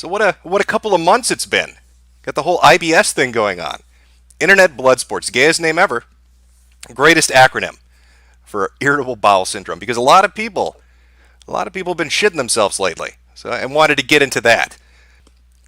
So what a couple of months it's been. Got the whole IBS thing going on. Internet Bloodsports, gayest name ever. Greatest acronym for irritable bowel syndrome, because a lot of people have been shitting themselves lately. So I wanted to get into that.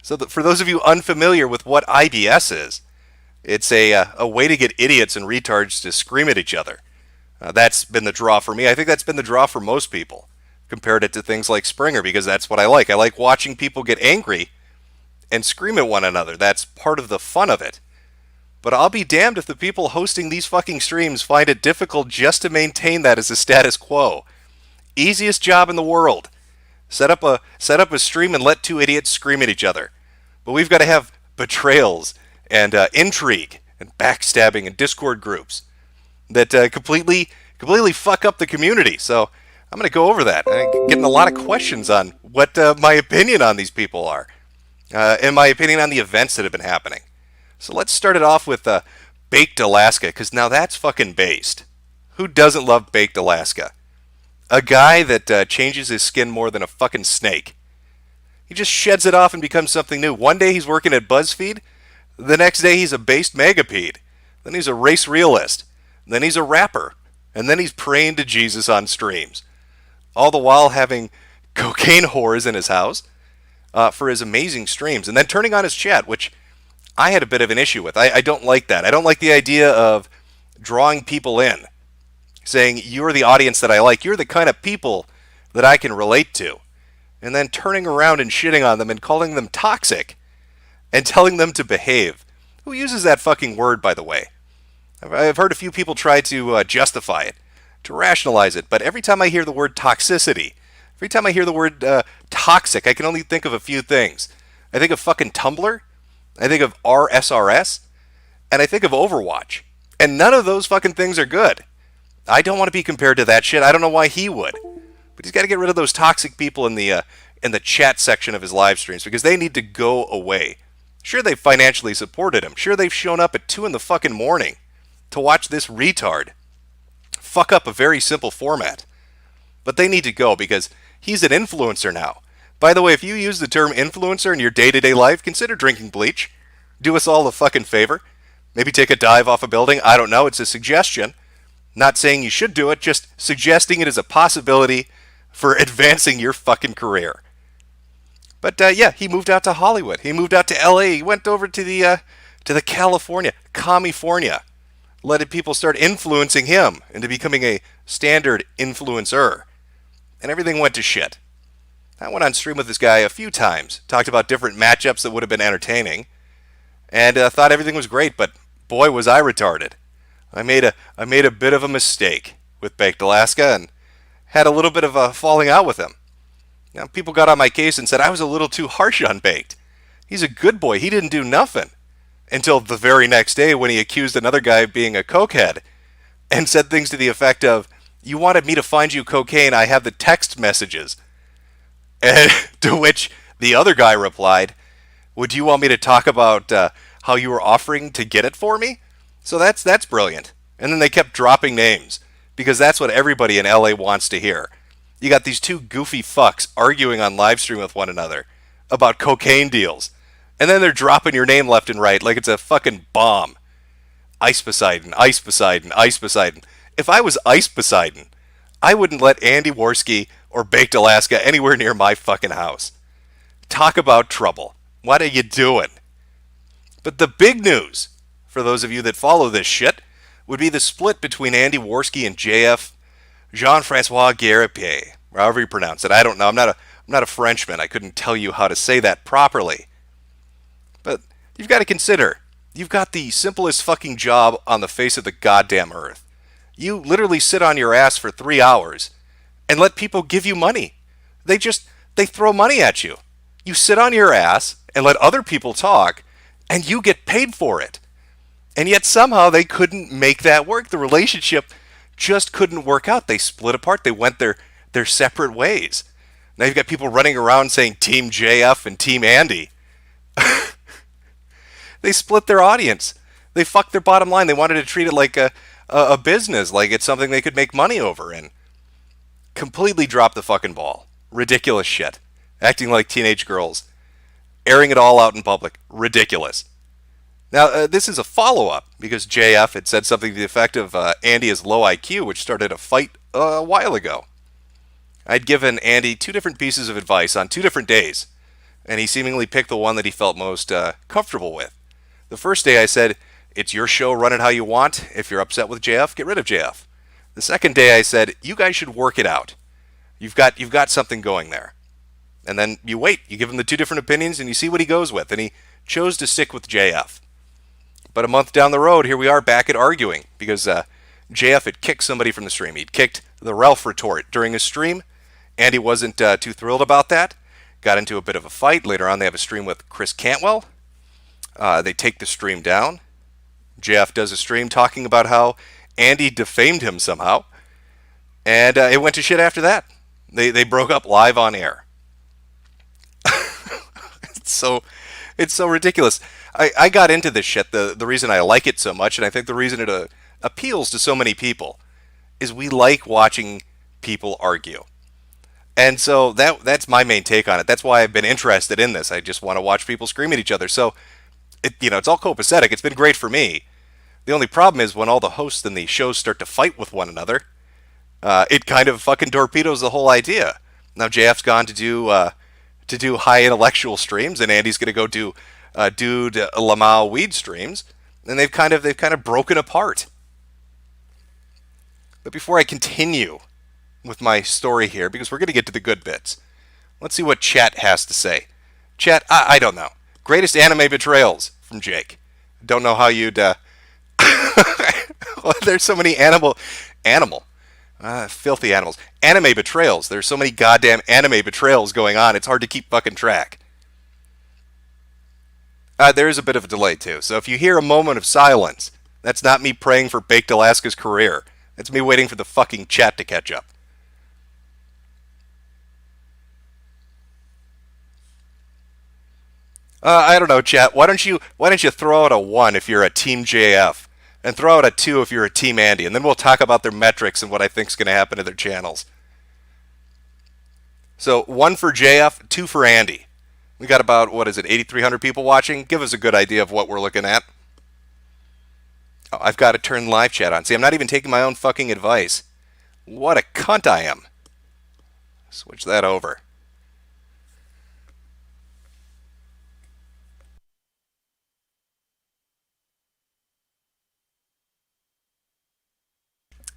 So for those of you unfamiliar with what IBS is, it's a way to get idiots and retards to scream at each other. That's been the draw for me. I think that's been the draw for most people. Compared it to things like Springer, because that's what I like. I like watching people get angry and scream at one another. That's part of the fun of it. But I'll be damned if the people hosting these fucking streams find it difficult just to maintain that as a status quo. Easiest job in the world. Set up a stream and let two idiots scream at each other. But we've got to have betrayals and intrigue and backstabbing and Discord groups that completely fuck up the community. So I'm going to go over that. I'm getting a lot of questions on what my opinion on these people are, and my opinion on the events that have been happening. So let's start it off with Baked Alaska, because now that's fucking based. Who doesn't love Baked Alaska? A guy that changes his skin more than a fucking snake. He just sheds it off and becomes something new. One day he's working at BuzzFeed. The next day he's a based megapede. Then he's a race realist. Then he's a rapper. And then he's praying to Jesus on streams. All the while having cocaine whores in his house for his amazing streams. And then turning on his chat, which I had a bit of an issue with. I don't like that. I don't like the idea of drawing people in. Saying, you're the audience that I like. You're the kind of people that I can relate to. And then turning around and shitting on them and calling them toxic. And telling them to behave. Who uses that fucking word, by the way? I've heard a few people try to justify it. To rationalize it. But every time I hear the word toxicity, every time I hear the word toxic, I can only think of a few things. I think of fucking Tumblr. I think of RSRS. And I think of Overwatch. And none of those fucking things are good. I don't want to be compared to that shit. I don't know why he would. But he's got to get rid of those toxic people in the chat section of his live streams, because they need to go away. Sure, they've financially supported him. Sure, they've shown up at 2 in the fucking morning to watch this retard fuck up a very simple format. But they need to go, because he's an influencer now. By the way, if you use the term influencer in your day-to-day life, consider drinking bleach. Do us all a fucking favor. Maybe take a dive off a building. I don't know. It's a suggestion. Not saying you should do it, just suggesting it as a possibility for advancing your fucking career. But yeah, he moved out to Hollywood. He moved out to LA. He went over to the California, California. Letting people start influencing him into becoming a standard influencer. And everything went to shit. I went on stream with this guy a few times, talked about different matchups that would have been entertaining, and thought everything was great, but boy was I retarded. I made a bit of a mistake with Baked Alaska and had a little bit of a falling out with him. Now, people got on my case and said I was a little too harsh on Baked. He's a good boy. He didn't do nothing. Until the very next day when he accused another guy of being a cokehead and said things to the effect of, you wanted me to find you cocaine, I have the text messages. And to which the other guy replied, would you want me to talk about how you were offering to get it for me? So that's brilliant. And then they kept dropping names, because that's what everybody in LA wants to hear. You got these two goofy fucks arguing on live stream with one another about cocaine deals. And then they're dropping your name left and right like it's a fucking bomb. Ice Poseidon, Ice Poseidon, Ice Poseidon. If I was Ice Poseidon, I wouldn't let Andy Worski or Baked Alaska anywhere near my fucking house. Talk about trouble. What are you doing? But the big news, for those of you that follow this shit, would be the split between Andy Worski and JF, Jean-Francois Guerripier, however you pronounce it. I don't know. I'm not a Frenchman. I couldn't tell you how to say that properly. But you've got to consider, you've got the simplest fucking job on the face of the goddamn earth. You literally sit on your ass for 3 hours and let people give you money. They throw money at you. You sit on your ass and let other people talk, and you get paid for it. And yet somehow they couldn't make that work. The relationship just couldn't work out. They split apart. They went their separate ways. Now you've got people running around saying Team JF and Team Andy. They split their audience. They fucked their bottom line. They wanted to treat it like a business, like it's something they could make money over, and completely dropped the fucking ball. Ridiculous shit. Acting like teenage girls. airing it all out in public. Ridiculous. Now, this is a follow-up because JF had said something to the effect of Andy has low IQ, which started a fight a while ago. I'd given Andy two different pieces of advice on 2 different days, and he seemingly picked the one that he felt most comfortable with. The first day I said, it's your show, run it how you want. If you're upset with JF, get rid of JF. The second day I said, you guys should work it out. You've got something going there. And then you wait, you give him the 2 different opinions, and you see what he goes with. And he chose to stick with JF. But a month down the road, here we are back at arguing because JF had kicked somebody from the stream. He'd kicked the Ralph retort during his stream. Andy wasn't too thrilled about that. Got into a bit of a fight. Later on, they have a stream with Chris Cantwell. They take the stream down. JF does a stream talking about how Andy defamed him somehow. And it went to shit after that. They broke up live on air. It's so ridiculous. I got into this shit. The reason I like it so much, and I think the reason it appeals to so many people, is we like watching people argue. And so that's my main take on it. That's why I've been interested in this. I just want to watch people scream at each other. So, it's all copacetic. It's been great for me. The only problem is when all the hosts in the shows start to fight with one another, it kind of fucking torpedoes the whole idea. Now JF's gone to do high intellectual streams, and Andy's going to go do Dude Lamau weed streams, and they've kind of broken apart. But before I continue with my story here, because we're going to get to the good bits, let's see what chat has to say. Chat, I don't know. Greatest anime betrayals from Jake. Don't know how you'd. There's so many filthy animals. Anime betrayals. There's so many goddamn anime betrayals going on. It's hard to keep fucking track. There is a bit of a delay too. So if you hear a moment of silence, that's not me praying for Baked Alaska's career. That's me waiting for the fucking chat to catch up. I don't know, chat. Why don't you throw out a 1 if you're a Team JF, and throw out a 2 if you're a Team Andy, and then we'll talk about their metrics and what I think's going to happen to their channels. So 1 for JF, 2 for Andy. We got about 8,300 people watching. Give us a good idea of what we're looking at. Oh, I've got to turn live chat on. See, I'm not even taking my own fucking advice. What a cunt I am. Switch that over.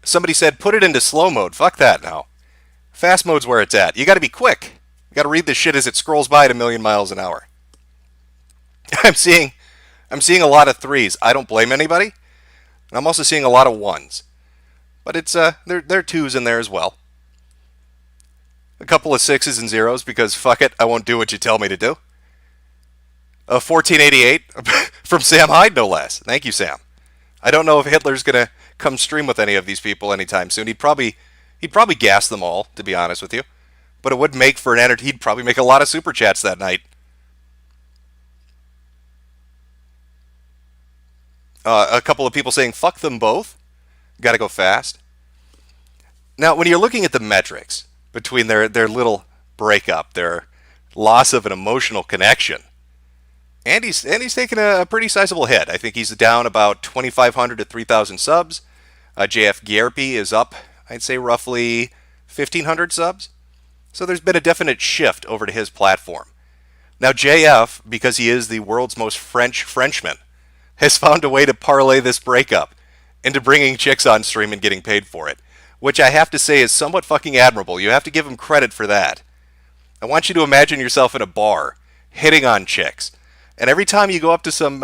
Somebody said, put it into slow mode. Fuck that now. Fast mode's where it's at. You got to be quick. You got to read this shit as it scrolls by at 1,000,000 miles an hour. I'm seeing a lot of 3s. I don't blame anybody. And I'm also seeing a lot of 1s. But it's there are 2s in there as well. A couple of 6s and 0s because fuck it, I won't do what you tell me to do. A 1488 from Sam Hyde, no less. Thank you, Sam. I don't know if Hitler's gonna come stream with any of these people anytime soon. He'd probably gas them all, to be honest with you. But it would make for he'd probably make a lot of super chats that night. A couple of people saying fuck them both. Got to go fast. Now, when you're looking at the metrics between their little breakup, their loss of an emotional connection, Andy's taken a pretty sizable hit. I think he's down about 2,500 to 3,000 subs. JF Gierpe is up, I'd say, roughly 1,500 subs. So there's been a definite shift over to his platform. Now JF, because he is the world's most Frenchman, has found a way to parlay this breakup into bringing chicks on stream and getting paid for it, which I have to say is somewhat fucking admirable. You have to give him credit for that. I want you to imagine yourself in a bar, hitting on chicks, and every time you go up to some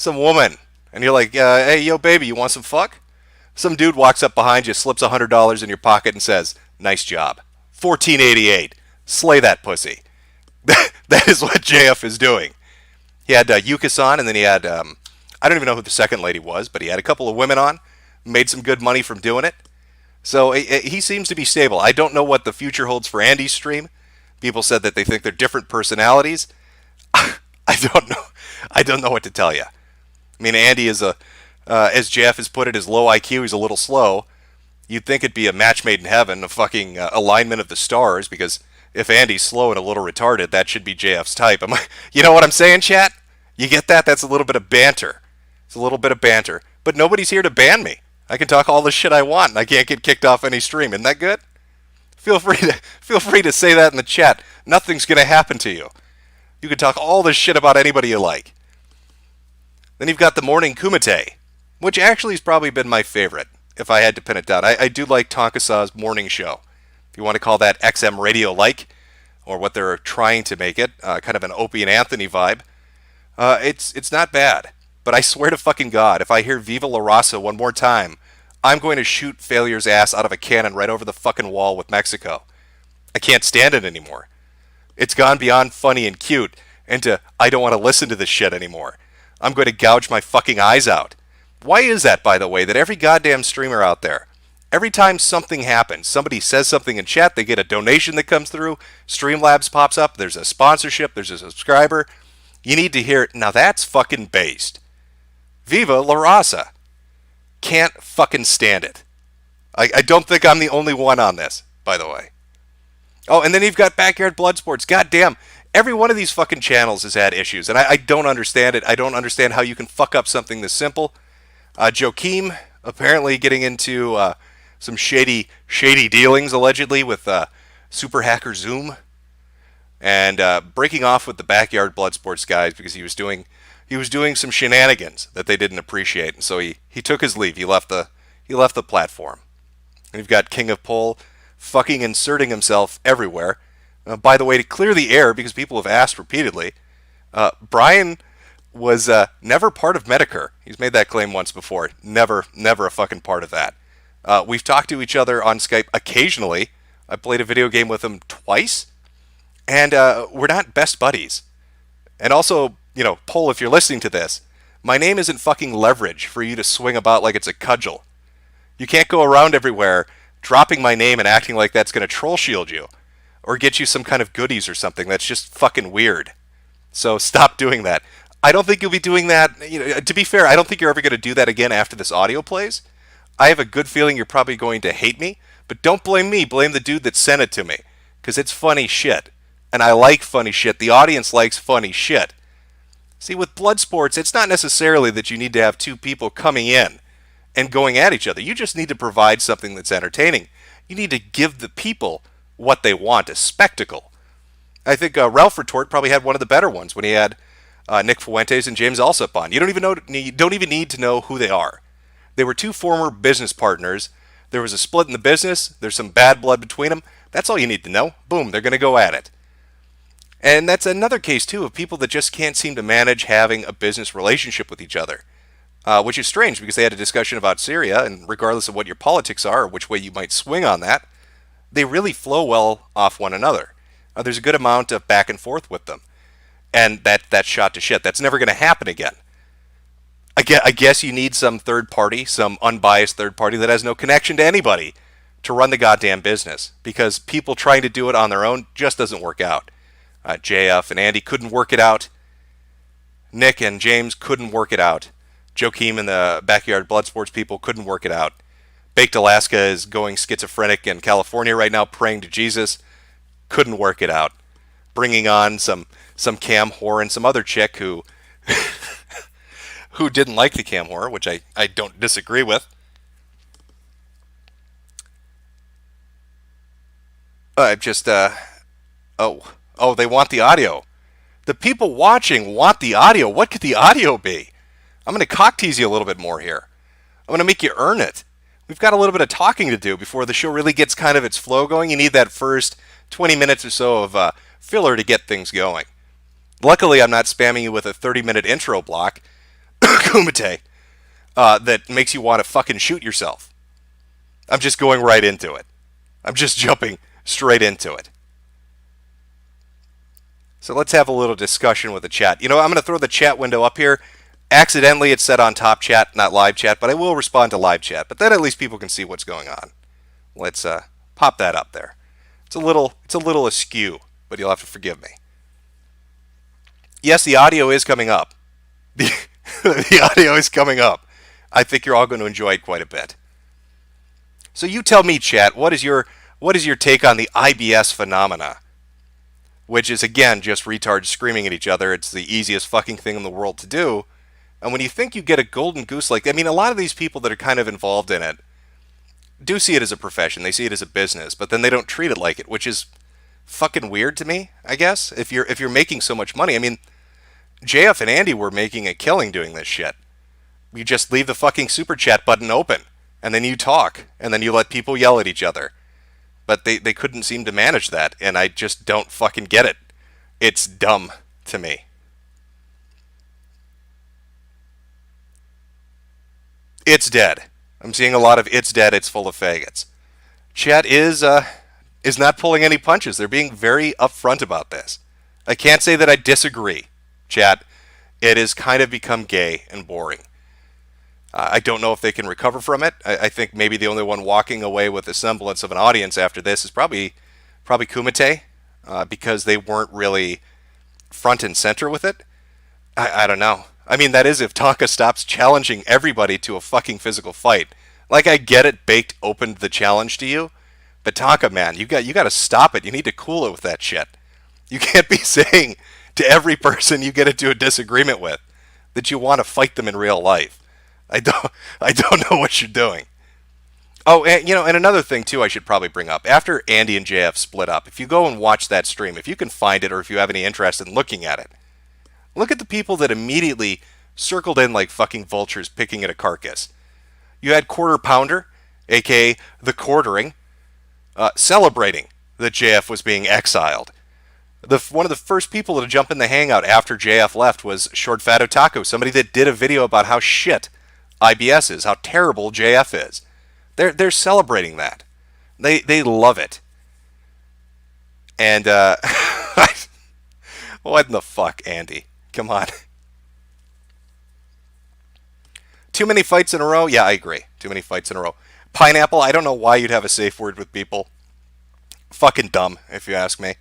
woman, and you're like, hey, yo, baby, you want some fuck? Some dude walks up behind you, slips $100 in your pocket, and says, nice job. 1488. Slay that pussy. That is what JF is doing. He had Yukis on, and then he had, I don't even know who the second lady was, but he had a couple of women on, made some good money from doing it. So he seems to be stable. I don't know what the future holds for Andy's stream. People said that they think they're different personalities. I don't know. I don't know what to tell you. I mean, Andy is as Jeff has put it, his low IQ. He's a little slow. You'd think it'd be a match made in heaven, a fucking alignment of the stars, because if Andy's slow and a little retarded, that should be JF's type. You know what I'm saying, chat? You get that? That's a little bit of banter. It's a little bit of banter. But nobody's here to ban me. I can talk all the shit I want, and I can't get kicked off any stream. Isn't that good? Feel free to say that in the chat. Nothing's gonna happen to you. You can talk all this shit about anybody you like. Then you've got the Morning Kumite, which actually has probably been my favorite, if I had to pin it down. I do like Tonkasa's morning show. If you want to call that XM radio-like, or what they're trying to make it, kind of an Opie and Anthony vibe, it's not bad. But I swear to fucking God, if I hear Viva La Raza one more time, I'm going to shoot Failure's ass out of a cannon right over the fucking wall with Mexico. I can't stand it anymore. It's gone beyond funny and cute into I don't want to listen to this shit anymore. I'm going to gouge my fucking eyes out. Why is that, by the way, that every goddamn streamer out there, every time something happens, somebody says something in chat, they get a donation that comes through, Streamlabs pops up, there's a sponsorship, there's a subscriber, you need to hear it. Now that's fucking based. Viva La Raza. Can't fucking stand it. I don't think I'm the only one on this, by the way. Oh, and then you've got Backyard Bloodsports. God damn, every one of these fucking channels has had issues, and I don't understand it. I don't understand how you can fuck up something this simple. Joakim apparently getting into some shady dealings, allegedly, with super hacker Zoom, and breaking off with the Backyard Bloodsports guys because he was doing some shenanigans that they didn't appreciate, and so he took his leave. He left the platform. And you've got King of Pole fucking inserting himself everywhere. By the way, to clear the air, because people have asked repeatedly, Brian was never part of Medicare. He's made that claim once before. Never a fucking part of that. We've talked to each other on Skype occasionally. I played a video game with him twice, and we're not best buddies. And also, Pole, if you're listening to this, my name isn't fucking leverage for you to swing about like it's a cudgel. You can't go around everywhere dropping my name and acting like that's going to troll shield you or get you some kind of goodies or something. That's just fucking weird. So stop doing that. I don't think you'll be doing that. To be fair, I don't think you're ever going to do that again after this audio plays. I have a good feeling you're probably going to hate me, but don't blame me. Blame the dude that sent it to me, because it's funny shit. And I like funny shit. The audience likes funny shit. See, with Bloodsports, it's not necessarily that you need to have two people coming in and going at each other. You just need to provide something that's entertaining. You need to give the people what they want, a spectacle. I think Ralph Retort probably had one of the better ones when he had Nick Fuentes and James Alsop on. You don't even need to know who they are. They were two former business partners. There was a split in the business. There's some bad blood between them. That's all you need to know. Boom, they're going to go at it. And that's another case, too, of people that just can't seem to manage having a business relationship with each other. Which is strange, because they had a discussion about Syria, and regardless of what your politics are or which way you might swing on that, they really flow well off one another. There's a good amount of back and forth with them. And that's shot to shit. That's never going to happen again. I guess you need some third party, some unbiased third party that has no connection to anybody to run the goddamn business, because people trying to do it on their own just doesn't work out. JF and Andy couldn't work it out. Nick and James couldn't work it out. Joakim and the Backyard Bloodsports people couldn't work it out. Baked Alaska is going schizophrenic in California right now, praying to Jesus. Couldn't work it out. Bringing on some cam whore and some other chick who who didn't like the cam whore, which I don't disagree with. They want the audio. The people watching want the audio. What could the audio be? I'm going to cock tease you a little bit more here. I'm going to make you earn it. We've got a little bit of talking to do before the show really gets kind of its flow going. You need that first 20 minutes or so of filler to get things going. Luckily, I'm not spamming you with a 30-minute intro block, Kumite, that makes you want to fucking shoot yourself. I'm just going right into it. I'm just jumping straight into it. So let's have a little discussion with the chat. I'm going to throw the chat window up here. Accidentally, it's set on top chat, not live chat, but I will respond to live chat. But then at least people can see what's going on. Let's pop that up there. It's a little askew, but you'll have to forgive me. Yes, the audio is coming up. The audio is coming up. I think you're all going to enjoy it quite a bit. So you tell me, chat, what is your take on the IBS phenomena which is again just retards screaming at each other. It's the easiest fucking thing in the world to do. And when you think you get a golden goose like, I mean, a lot of these people that are kind of involved in it do see it as a profession. They see it as a business, but then they don't treat it like it, which is fucking weird to me, I guess. If you're making so much money, I mean, JF and Andy were making a killing doing this shit. You just leave the fucking super chat button open, and then you talk, and then you let people yell at each other. But they couldn't seem to manage that, and I just don't fucking get it. It's dumb to me. It's dead. I'm seeing a lot of it's dead, it's full of faggots. Chat is not pulling any punches. They're being very upfront about this. I can't say that I disagree, chat. It has kind of become gay and boring. I don't know if they can recover from it. I think maybe the only one walking away with a semblance of an audience after this is probably Kumite, because they weren't really front and center with it. I don't know. I mean, that is if Tonka stops challenging everybody to a fucking physical fight. Like, I get it, Baked opened the challenge to you, but Tonka, man, you got to stop it. You need to cool it with that shit. You can't be saying to every person you get into a disagreement with that you want to fight them in real life. I don't I don't know what you're doing. Oh, and and another thing too I should probably bring up. After Andy and JF split up, if you go and watch that stream, if you can find it or if you have any interest in looking at it, look at the people that immediately circled in like fucking vultures picking at a carcass. You had Quarter Pounder, aka the Quartering, celebrating that JF was being exiled. One of the first people to jump in the hangout after JF left was Short Fat Otaku, somebody that did a video about how shit IBS is, how terrible JF is. They're celebrating that. They love it. And what in the fuck, Andy? Come on. Too many fights in a row? Yeah, I agree. Too many fights in a row. Pineapple, I don't know why you'd have a safe word with people. Fucking dumb, if you ask me.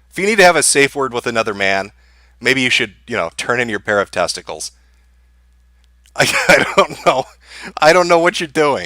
If you need to have a safe word with another man, maybe you should, turn in your pair of testicles. I don't know. I don't know what you're doing.